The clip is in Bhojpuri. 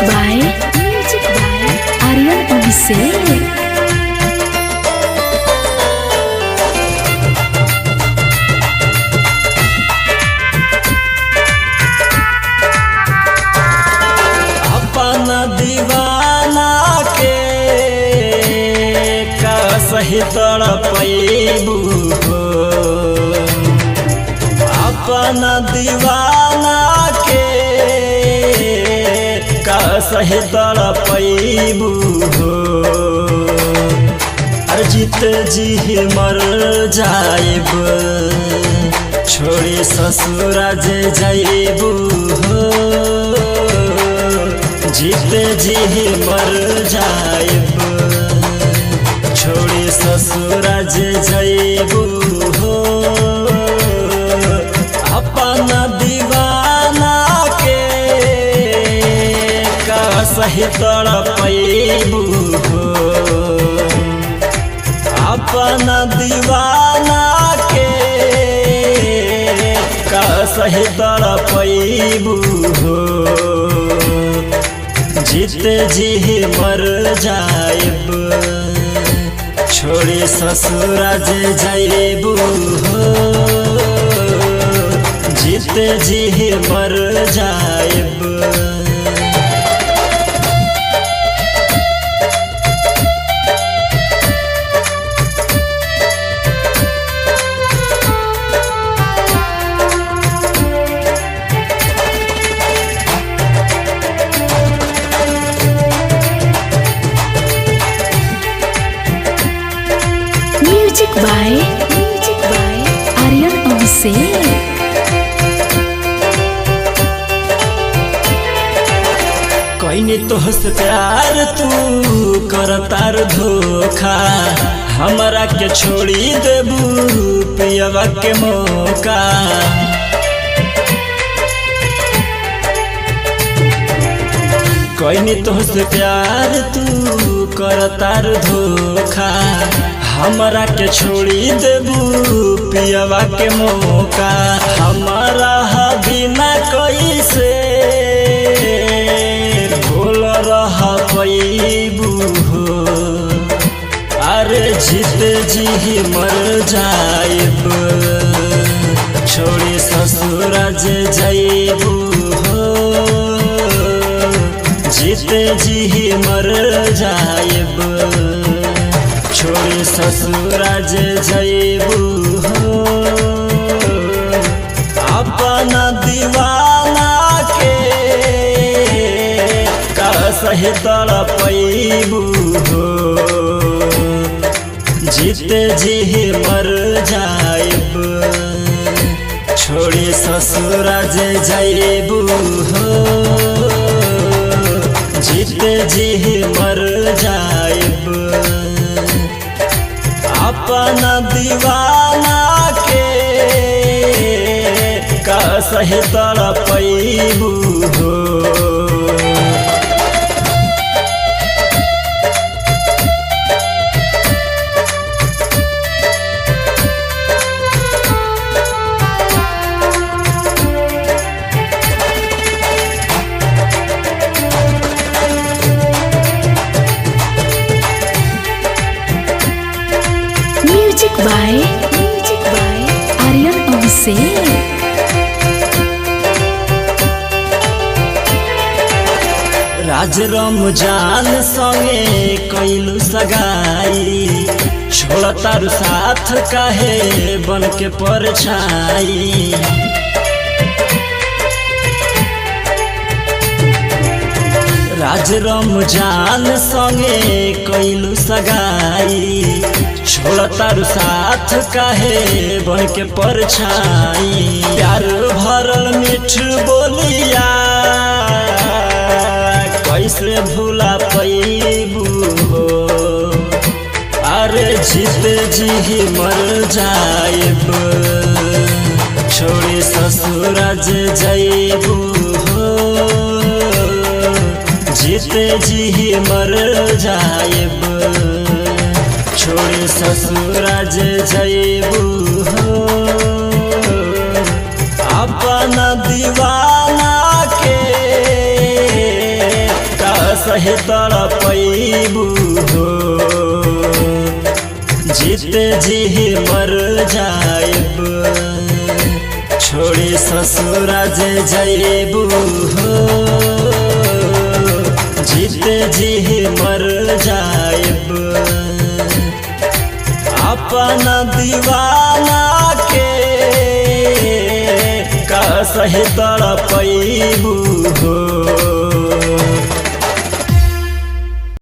Music by Aryan Abhishek. दीवाना के का सही तड़पैबू हो, अपना दीवाना के का सही तड़पैबू हो। अर्जित जी मर जाएब छोड़ी ससुरा जे जाइबू हो, जीते जी मर जाइब छोड़ी ससुरा जे जाइबू हो। अपना दीवाना के का सही तड़पैबू हो, अपना दीवाना के का सही तड़पैबू हो। जीते जी मर जाइब छोड़ी ससुरा जे जाइबू हो, जीते जी मर जाइब। Music by Aryan Abhishek. कोई तोहसे प्यार तू करतार धोखा, हमरा के छोड़ी देबू पियवा के मौका। कोई तोहसे प्यार तू करतार धोखा, हमरा के छोड़ी देबू पियवा के मौका। हमारा बिना कैसे भूल रह पैबू हो, अरे जीते जी मर जाइब छोड़ी ससुरा जे जाइबू हो, जीते जी मर जाइब छोड़ी ससुरा जे जाइबू हो। अपना दीवाना के का सही तड़पैबू हो, जीते जी मर जाइब छोड़ी ससुरा जे जाइबू हो, जीते जी मर जाइब। अपना दीवाना के का सही तड़पैबू हो। Music by Aryan Abhishek. राज रमजान संगे कैलू सगाई, छोड़ तारू साथ काहे बन के परछाई। राज रमजान संगे कैलू सगाई, छोड़ तारू साथ काहे बन के परछाई। प्यार भरल मीठ बोलिया कैसे भूला पैबू हो, अरे जीते जी मर जाइब छोड़ी ससुरा जे जाइबू हो, जीते जी मर जाइब छोड़ी ससुरा जे जाइबू हो। अपना दीवाना के तड़पैबू हो। जीते जी मर जाएब छोड़ी ससुरा जे जैबू हो। जीते जी मर जाएब अपना दीवाना के का सही तड़पैबू हो।